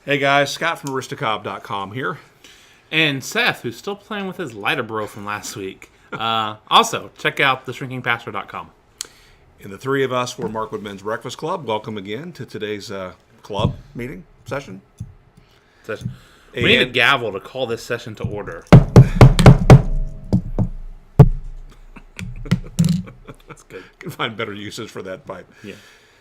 Hey guys, Scott from Aristocob.com here. And Seth, who's still playing with his lighter bro from last week. Also, check out theshrinkingpastor.com. And the three of us were Markwood Men's Breakfast Club. Welcome again to today's club meeting session. We need a gavel to call this session to order. That's good. Can find better uses for that pipe. Yeah.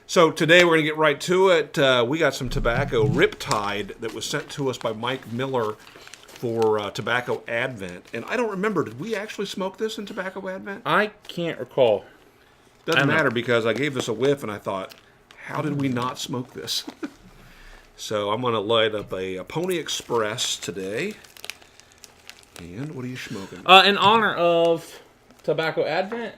So today we're going to get right to it. We got some tobacco, Riptide, that was sent to us by Mike Miller for Tobacco Advent. And I don't remember, did we actually smoke this in Tobacco Advent? I can't recall. Doesn't matter because I gave this a whiff and I thought, how did we not smoke this? So I'm going to light up a Pony Express today. And what are you smoking? In honor of Tobacco Advent,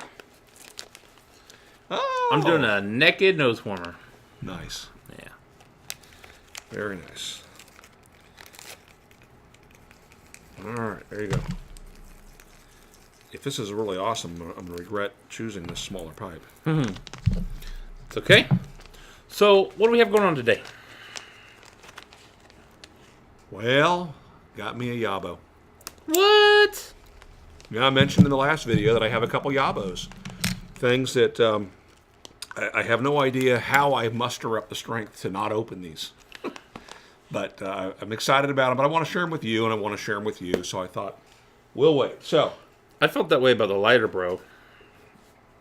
I'm doing a naked nose warmer. Nice. Yeah. Very nice. All right, there you go. If this is really awesome, I'm going to regret choosing this smaller pipe. Mm-hmm. It's okay. So, what do we have going on today? Well, got me a YABO. What? Yeah, I mentioned in the last video that I have a couple YABOs. Things that I have no idea how I muster up the strength to not open these. But I'm excited about them, but I want to share them with you, and I want to share them with you, so I thought, we'll wait. So, I felt that way about the lighter bro.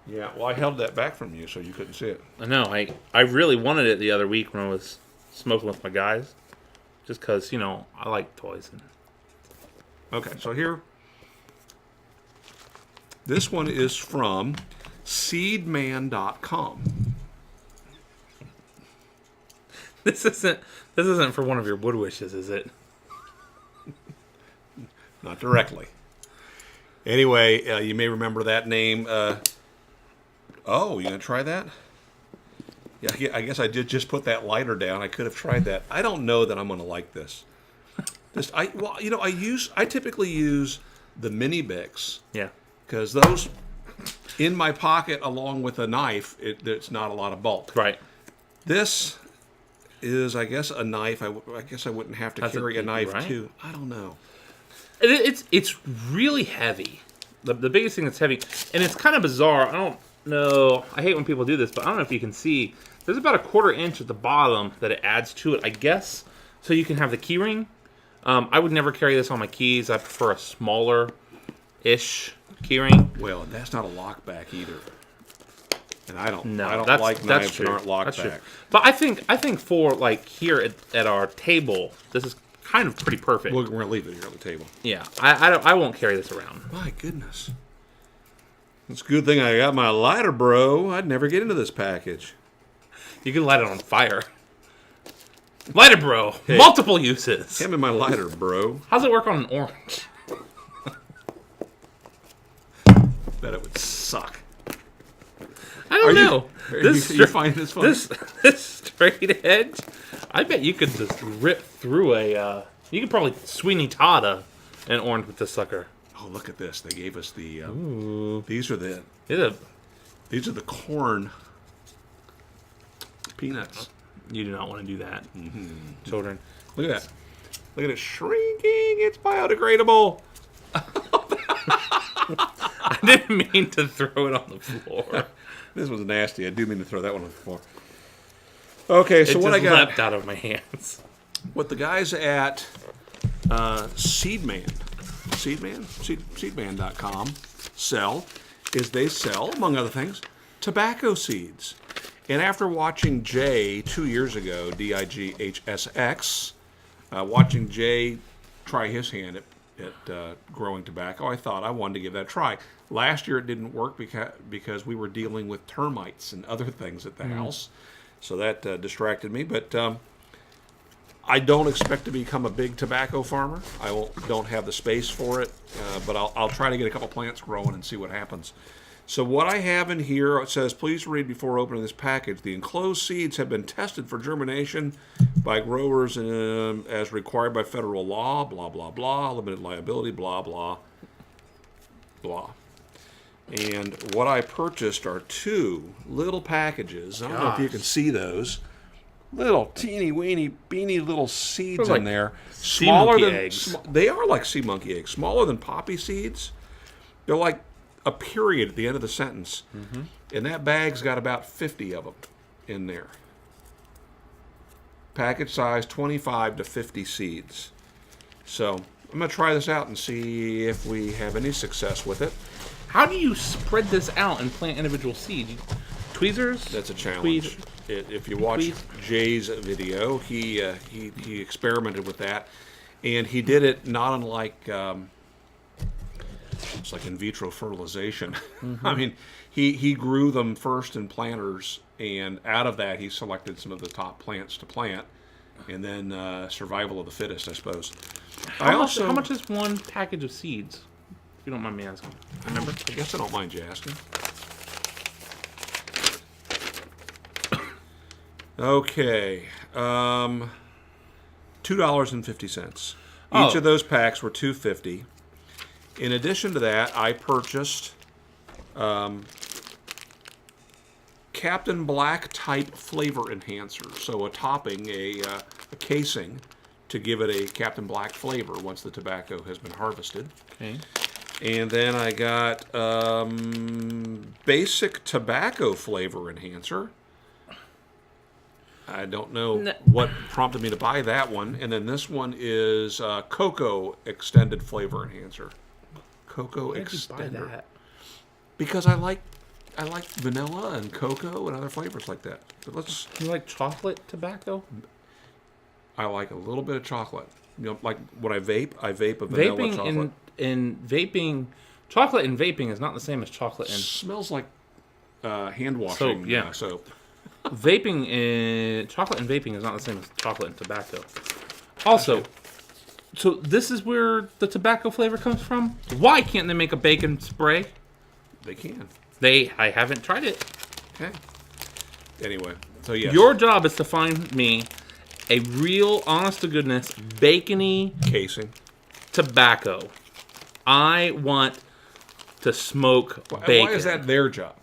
yeah, well, I held that back from you so you couldn't see it. I know. I really wanted it the other week when I was smoking with my guys. Just because, I like toys. Okay, so here, this one is from seedman.com. This isn't for one of your wood wishes, is it? Not directly. Anyway, you may remember that name. Oh, you gonna try that? Yeah, I guess I did just put that lighter down. I could have tried that. I don't know that I'm gonna like this. I typically use the mini Bics. Yeah. Because those in my pocket along with a knife, it's not a lot of bulk. Right. This is, I guess, a knife. I guess I wouldn't have to carry a knife right? too. I don't know. It's really heavy. The biggest thing that's heavy, and it's kind of bizarre. I don't know. I hate when people do this, but I don't know if you can see. There's about a 1/4 inch at the bottom that it adds to it, I guess, so you can have the key ring. I would never carry this on my keys. I prefer a smaller-ish key ring. Well, that's not a lockback either. And I don't that's, like that's knives true. that aren't That's true. lockback. But I think for like here at our table, this is kind of pretty perfect. We're going to leave it here on the table. Yeah, I won't carry this around. My goodness. It's a good thing I got my lighter, bro. I'd never get into this package. You can light it on fire. Lighter, bro. Hey, multiple uses. Hand me my lighter, bro. How's it work on an orange? Bet it would suck. I don't know. You find this fun? This straight edge, I bet you could just rip through a... you could probably Sweeney Todd an orange with this sucker. Oh, look at this. They gave us the... Ooh. These are the corn peanuts. You do not want to do that, children. Look at that. Look at it shrinking. It's biodegradable. I didn't mean to throw it on the floor. This was nasty. I do mean to throw that one on the floor. Okay, so it what I got... leapt out of my hands. What the guys at Seedman.com sell is they sell, among other things, tobacco seeds. And after watching Jay 2 years ago, DIGHSX, watching Jay try his hand at growing tobacco, I thought I wanted to give that a try. Last year it didn't work because we were dealing with termites and other things at the house. So that distracted me. But I don't expect to become a big tobacco farmer. I don't have the space for it. But I'll try to get a couple plants growing and see what happens. So what I have in here, it says, please read before opening this package. The enclosed seeds have been tested for germination by growers as required by federal law, blah, blah, blah, limited liability, blah, blah, blah. And what I purchased are two little packages. I don't know if you can see those. little teeny weeny beany little seeds They're in like there. sea Smaller monkey than eggs. they are like sea monkey eggs. Smaller than poppy seeds. They're like a period at the end of the sentence. Mm-hmm. And that bag's got about 50 of them in there. Package size 25 to 50 seeds. So I'm going to try this out and see if we have any success with it. How do you spread this out and plant individual seeds? Tweezers? That's a challenge. If you watch Jay's video, he experimented with that, and he did it not unlike it's like in vitro fertilization. Mm-hmm. I mean, he grew them first in planters, and out of that he selected some of the top plants to plant, and then survival of the fittest, I suppose. How much is one package of seeds? If you don't mind me asking. Remember? I guess I don't mind you asking. Okay, $2.50. Each of those packs were $2.50. In addition to that, I purchased Captain Black type flavor enhancer. So a topping, a casing to give it a Captain Black flavor once the tobacco has been harvested. Okay. And then I got basic tobacco flavor enhancer. I don't know what prompted me to buy that one. And then this one is cocoa extended flavor enhancer. Cocoa extender. Why did you buy that? Because I like vanilla and cocoa and other flavors like that. But let's. You like chocolate tobacco? I like a little bit of chocolate. You know, like when I vape a vanilla chocolate. Chocolate in vaping is not the same as chocolate in smells like hand washing soap. Yeah. Soap. Chocolate and vaping is not the same as chocolate and tobacco. Also, so this is where the tobacco flavor comes from? Why can't they make a bacon spray? They can. I haven't tried it. Okay. Anyway, so yes. Your job is to find me a real, honest-to-goodness, bacony casing tobacco. I want to smoke bacon. Why is that their job?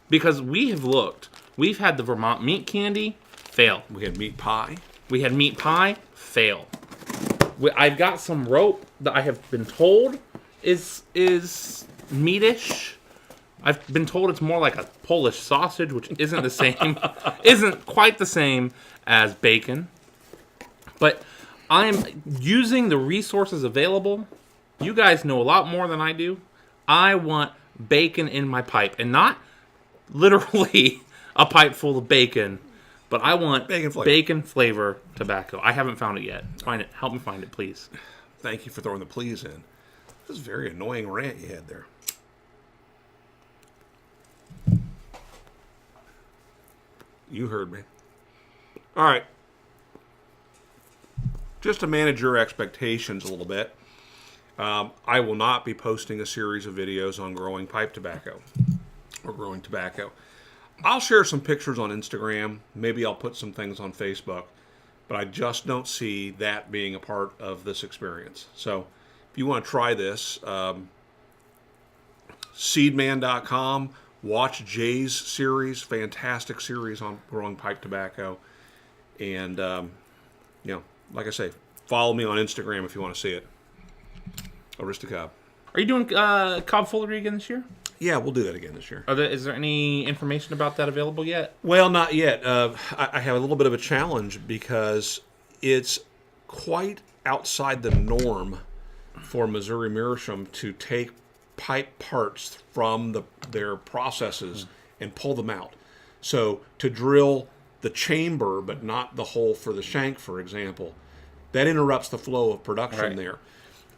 Because we have looked. We've had the Vermont meat candy, fail. We had meat pie. We had meat pie, fail. I've got some rope that I have been told is meatish. I've been told it's more like a Polish sausage, which isn't the same, isn't quite the same as bacon. But I'm using the resources available. You guys know a lot more than I do. I want bacon in my pipe, and not literally a pipe full of bacon, but I want bacon flavor tobacco. I haven't found it yet. Find it. Help me find it, please. Thank you for throwing the please in. This is a very annoying rant you had there. You heard me. All right. Just to manage your expectations a little bit, I will not be posting a series of videos on growing pipe tobacco or growing tobacco. I'll share some pictures on Instagram. Maybe I'll put some things on Facebook. But I just don't see that being a part of this experience. So if you want to try this, seedman.com, watch Jay's series, fantastic series on growing pipe tobacco. And, like I say, follow me on Instagram if you want to see it. Aristocob. Are you doing Cobfoolery again this year? Yeah, we'll do that again this year. Is there any information about that available yet? Well, not yet. I have a little bit of a challenge because it's quite outside the norm for Missouri Meerschaum to take pipe parts from their processes and pull them out. So to drill the chamber but not the hole for the shank, for example, that interrupts the flow of production there.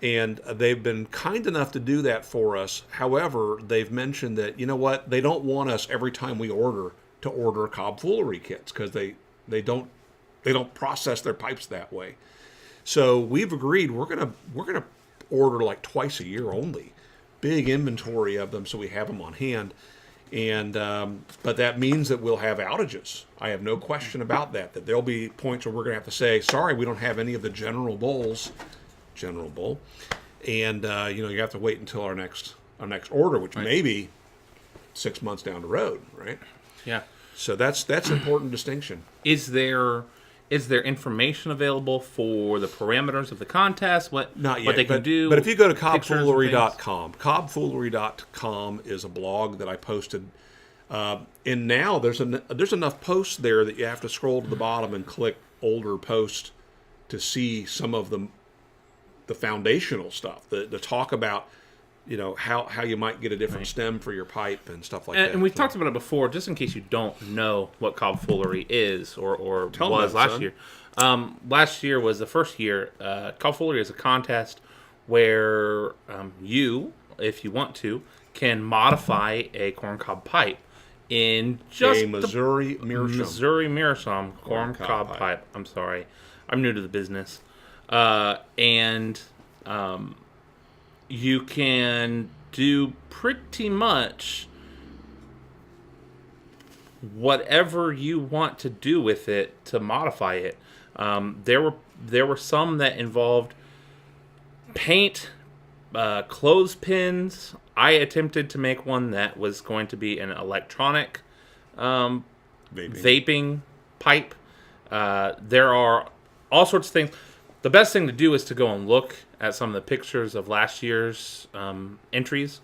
And they've been kind enough to do that for us. However, they've mentioned that, you know what, they don't want us every time we order to order Cobfoolery kits because they don't process their pipes that way. So we've agreed we're gonna order like twice a year only, big inventory of them so we have them on hand. And but that means that we'll have outages. I have no question about that. That there'll be points where we're gonna have to say, sorry, we don't have any of the General Bull, and you have to wait until our next order, which may be 6 months down the road, right? Yeah. So that's an important distinction. Is there information available for the parameters of the contest? What they can do? But if you go to Cobfoolery.com, Cobfoolery.com is a blog that I posted. And now there's enough posts there that you have to scroll to the bottom and click older posts to see some of the foundational stuff, the talk about how you might get a different stem for your pipe and stuff like that. And we've talked about it before, just in case you don't know what Cobfoolery is or was last year. Last year was the first year. Cobfoolery is a contest where you, if you want to, can modify a corncob pipe in just a Missouri Meerschaum corncob pipe. I'm sorry, I'm new to the business, and you can do pretty much whatever you want to do with it to modify it. There were some that involved paint, clothespins. I attempted to make one that was going to be an electronic vaping pipe. There are all sorts of things. The best thing to do is to go and look at some of the pictures of last year's entries.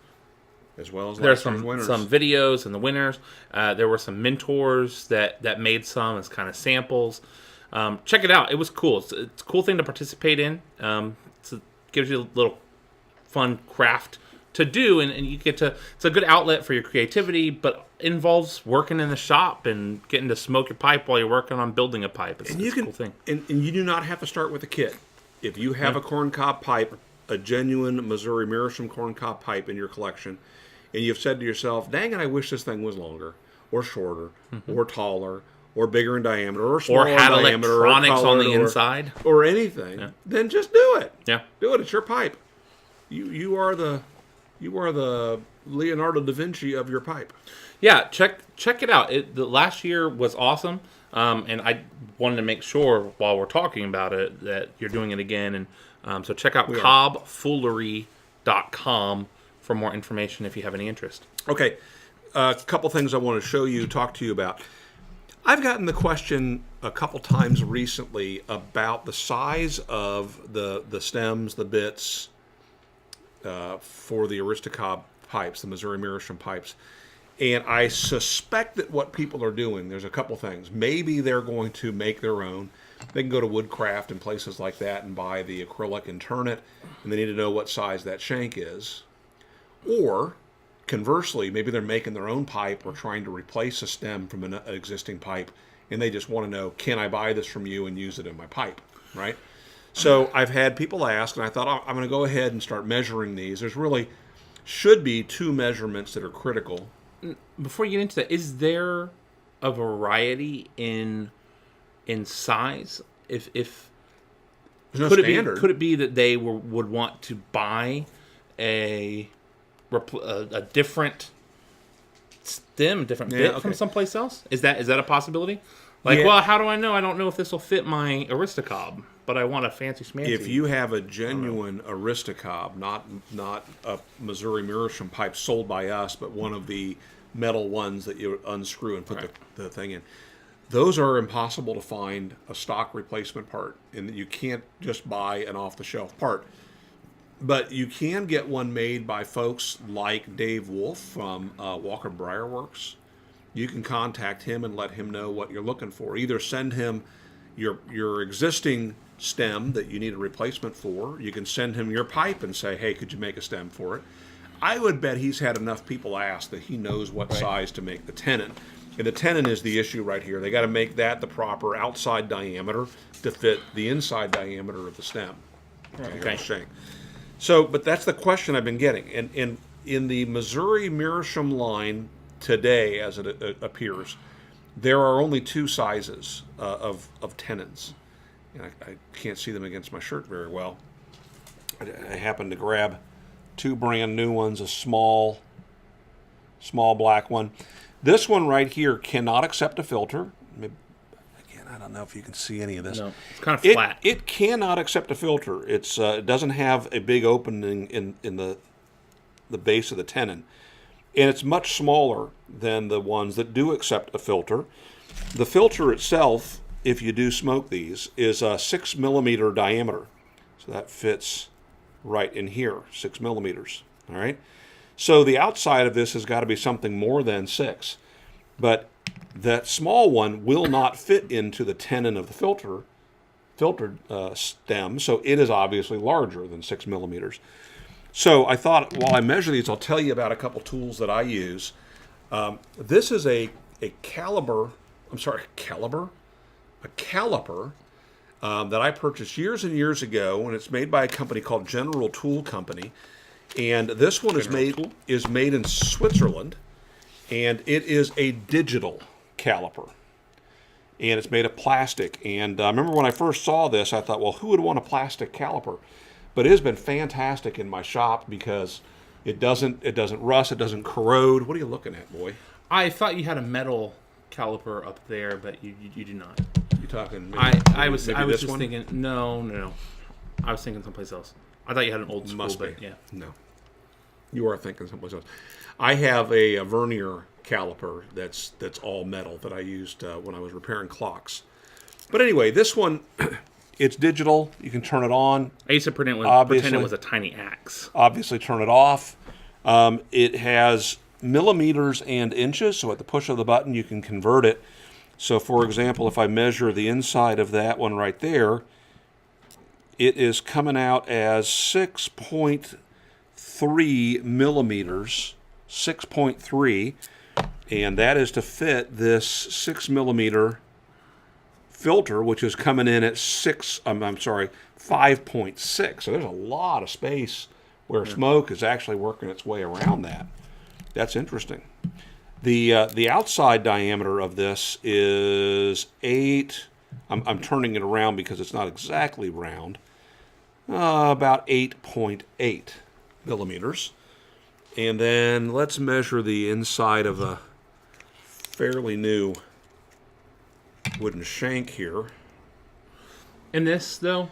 As well as there's some videos and the winners. There were some mentors that made some as kind of samples. Check it out. It was cool. It's a cool thing to participate in. It gives you a little fun craft to do, and you get to. It's a good outlet for your creativity, but involves working in the shop and getting to smoke your pipe while you're working on building a pipe. It's a cool thing. And you do not have to start with a kit. If you have a corncob pipe, a genuine Missouri Meerschaum corncob pipe in your collection, and you've said to yourself, dang it, I wish this thing was longer, or shorter, or taller, or bigger in diameter, or smaller in diameter, or had electronics on the inside, or anything, then just do it. Yeah. Do it. It's your pipe. You are the Leonardo da Vinci of your pipe. Yeah, check it out. The last year was awesome, and I wanted to make sure while we're talking about it that you're doing it again. And so check out Cobfoolery.com for more information if you have any interest. Okay, a couple things I want to talk to you about. I've gotten the question a couple times recently about the size of the stems, the bits for the Aristocob pipes, the Missouri Meerschaum pipes. And I suspect that what people are doing, there's a couple things. Maybe they're going to make their own. They can go to Woodcraft and places like that and buy the acrylic and turn it, and they need to know what size that shank is. Or, conversely, maybe they're making their own pipe or trying to replace a stem from an existing pipe, and they just want to know, can I buy this from you and use it in my pipe, right? So I've had people ask, and I thought, I'm going to go ahead and start measuring these. There's really should be two measurements that are critical. Before you get into that, is there a variety in size? If There's no could standard. Could it be that they would want to buy a different stem, different bit from someplace else? Is that a possibility? Well, how do I know? I don't know if this will fit my Aristocob, but I want a fancy schmancy. If you have a genuine Aristocob, not a Missouri Meerschaum pipe sold by us, but one of the metal ones that you unscrew and put the thing in, those are impossible to find a stock replacement part, and you can't just buy an off-the-shelf part. But you can get one made by folks like Dave Wolf from Walker Briar Works. You can contact him and let him know what you're looking for. Either send him your existing stem that you need a replacement for. You can send him your pipe and say, hey, could you make a stem for it? I would bet he's had enough people ask that he knows what size to make the tenon. And the tenon is the issue right here. They got to make that the proper outside diameter to fit the inside diameter of the stem. Okay. Shank. So, but that's the question I've been getting. And in the Missouri Meerschaum line today, as it appears, there are only two sizes of tenons. And I can't see them against my shirt very well. I happened to grab two brand new ones, a small black one. This one right here cannot accept a filter. Again, I don't know if you can see any of this. No, it's kind of flat. It cannot accept a filter. It doesn't have a big opening in the base of the tenon. and it's much smaller than the ones that do accept a filter. The filter itself, if you do smoke these, is a 6 millimeter diameter. So that fits right in here, 6 millimeters. All right. So the outside of this has got to be something more than 6. But that small one will not fit into the tenon of the filtered stem, so it is obviously larger than 6 millimeters. So I thought, while I measure these, I'll tell you about a couple tools that I use. This is a caliper that I purchased years and years ago, and it's made by a company called General Tool Company. And this one is made in Switzerland, and it is a digital caliper. And it's made of plastic. And I remember when I first saw this, I thought, well, who would want a plastic caliper? But it has been fantastic in my shop because it doesn't rust, it doesn't corrode. What are you looking at, boy? I thought you had a metal caliper up there, but you do not. You talking? I was just thinking. No. I was thinking someplace else. I thought you had an old school. Must be. But yeah. No. You are thinking someplace else. I have a vernier caliper that's all metal that I used when I was repairing clocks. But anyway, this one, it's digital. You can turn it on. I used to pretend it was a tiny axe. Obviously, turn it off. It has millimeters and inches, so at the push of the button, you can convert it. So, for example, if I measure the inside of that one right there, it is coming out as 6.3 millimeters, 6.3, and that is to fit this 6 millimeter filter, which is coming in at 5.6. So there's a lot of space where smoke is actually working its way around that. That's interesting. The outside diameter of this is 8. I'm turning it around because it's not exactly round. About 8.8 millimeters. And then let's measure the inside of a fairly new wooden shank here. And this, though?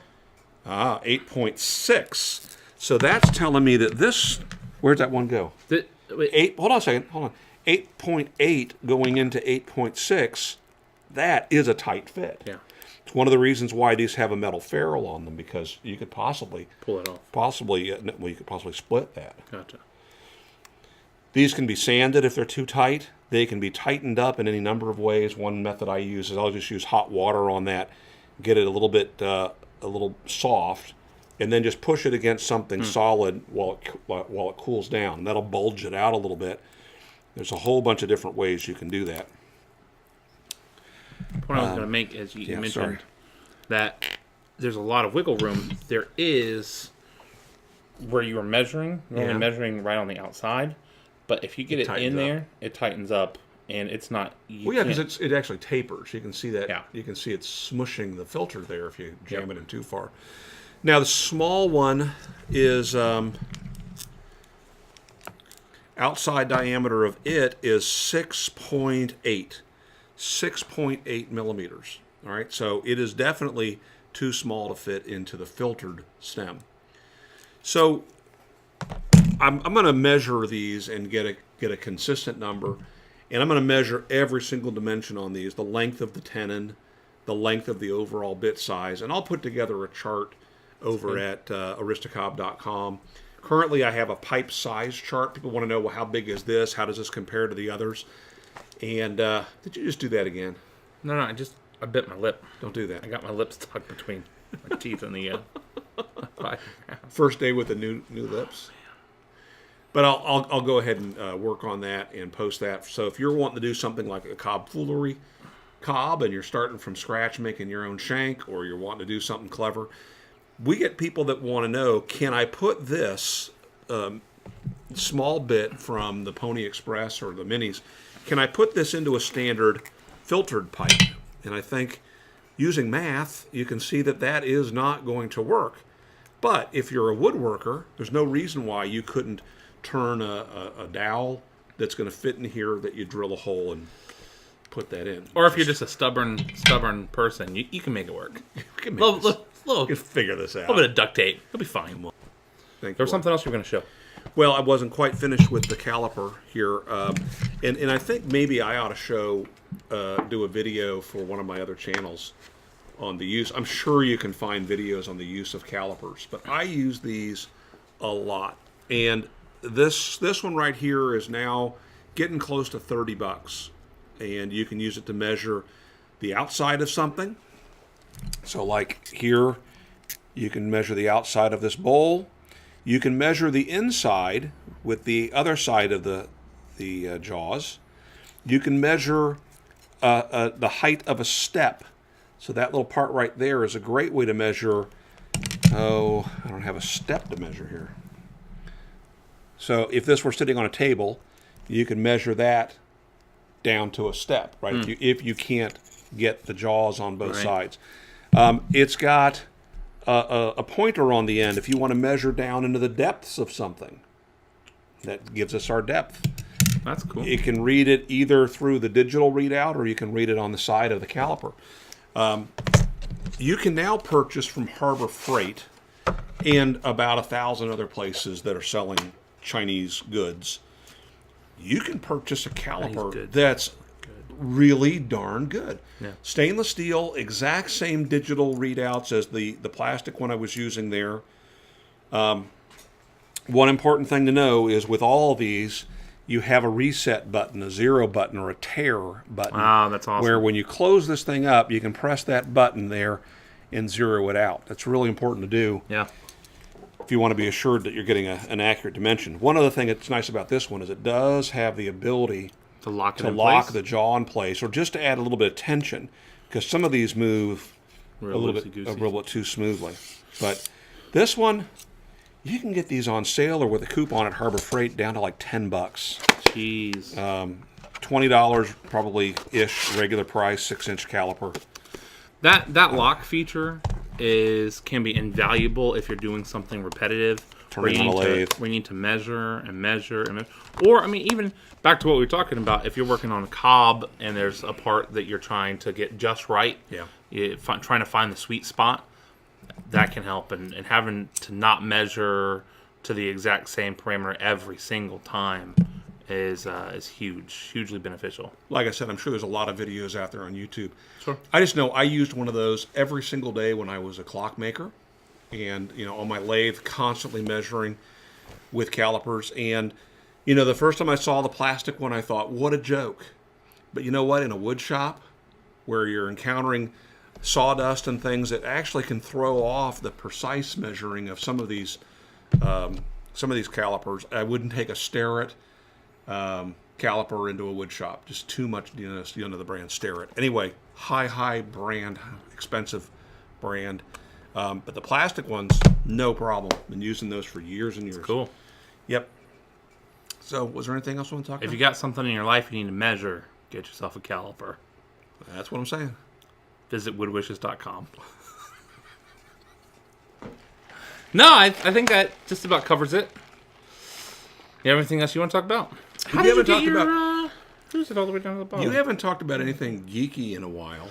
8.6. So that's telling me that this... Where'd that one go? Hold on a second. Hold on. 8.8 going into 8.6. That is a tight fit. Yeah. It's one of the reasons why these have a metal ferrule on them, because you could possibly pull it off. You could possibly split that. Gotcha. These can be sanded if they're too tight. They can be tightened up in any number of ways. One method I use is I'll just use hot water on that, get it a little soft, and then just push it against something solid while it cools down. That'll bulge it out a little bit. There's a whole bunch of different ways you can do that. The point I was going to make is you mentioned that there's a lot of wiggle room. There is where you are measuring. You're only measuring right on the outside. But if you get it in there, it tightens up, and it's not... because it actually tapers. You can see that. Yeah. You can see it smushing the filter there if you jam it in too far. Now, the small one is... outside diameter of it is 6.8. 6.8 millimeters. All right, so it is definitely too small to fit into the filtered stem. So I'm going to measure these and get a consistent number, and I'm going to measure every single dimension on these: the length of the tenon, the length of the overall bit size, and I'll put together a chart over at aristocob.com. Currently, I have a pipe size chart. People want to know, well, how big is this? How does this compare to the others? And did you just do that again? No, I bit my lip. Don't do that. I got my lip stuck between my teeth and the pipe. First day with the new lips. But I'll go ahead and work on that and post that. So if you're wanting to do something like a Cobfoolery cob and you're starting from scratch making your own shank, or you're wanting to do something clever, we get people that want to know, can I put this small bit from the Pony Express or the Minis, can I put this into a standard filtered pipe? And I think using math, you can see that is not going to work. But if you're a woodworker, there's no reason why you couldn't turn a dowel that's going to fit in here, that you drill a hole and put that in. Or if you're just a stubborn person, you can make it work. You can make you can figure this out. A little bit of duct tape. It'll be fine. There was something else you were going to show. Well, I wasn't quite finished with the caliper here, and I think maybe I ought to do a video for one of my other channels on the use. I'm sure you can find videos on the use of calipers, but I use these a lot. And this one right here is now getting close to $30, and you can use it to measure the outside of something. So, like here, you can measure the outside of this bowl. You can measure the inside with the other side of the jaws. You can measure the height of a step. So that little part right there is a great way to measure. Oh, I don't have a step to measure here. So if this were sitting on a table, you can measure that down to a step, right? If you can't get the jaws on both sides. It's got a pointer on the end if you want to measure down into the depths of something. That gives us our depth. That's cool. You can read it either through the digital readout or you can read it on the side of the caliper. You can now purchase from Harbor Freight and about 1,000 other places that are selling Chinese goods. You can purchase a caliper that's really darn good. Yeah. Stainless steel, exact same digital readouts as the plastic one I was using there. One important thing to know is with all of these, you have a reset button, a 0 button, or a tear button. Wow, that's awesome. Where when you close this thing up, you can press that button there and 0 it out. That's really important to do. Yeah. If you want to be assured that you're getting an accurate dimension. One other thing that's nice about this one is it does have the ability to lock the jaw in place, or just to add a little bit of tension, because some of these move a little bit too smoothly. But this one, you can get these on sale or with a coupon at Harbor Freight down to like $10. Jeez. $20 probably ish regular price 6-inch caliper. That lock feature can be invaluable if you're doing something repetitive. Turning on a lathe. Where you need to measure and measure and measure. Or, I mean, even back to what we were talking about, if you're working on a cob and there's a part that you're trying to get just right, trying to find the sweet spot, that can help. And having to not measure to the exact same parameter every single time is hugely beneficial. Like I said, I'm sure there's a lot of videos out there on YouTube. Sure. I just know I used one of those every single day when I was a clockmaker. And, on my lathe, constantly measuring with calipers. And, the first time I saw the plastic one, I thought, what a joke. But you know what? In a wood shop, where you're encountering sawdust and things, that actually can throw off the precise measuring of some of these calipers. I wouldn't take a Starrett caliper into a wood shop. Just too much, the brand Starrett. Anyway, high brand, expensive brand. But the plastic ones, no problem. Been using those for years and years. Cool. Yep. So, was there anything else you want to talk about? If you got something in your life you need to measure, get yourself a caliper. That's what I'm saying. Visit woodwishes.com. No, I think that just about covers it. You have anything else you want to talk about? How did you get your... Who's it all the way down to the bottom? You haven't talked about anything geeky in a while.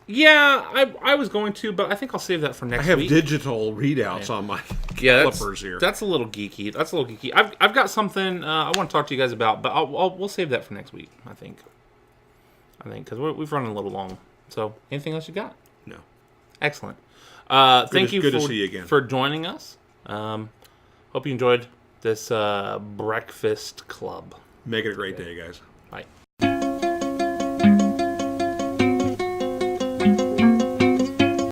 Yeah, I was going to, but I think I'll save that for next week. I have digital readouts on my calipers here. That's a little geeky. I've got something I want to talk to you guys about, but we'll save that for next week, I think, because we've run a little long. So, anything else you got? No. Excellent. Thank you to see you again. For joining us. Hope you enjoyed this breakfast club. Make it a great day, guys. Bye.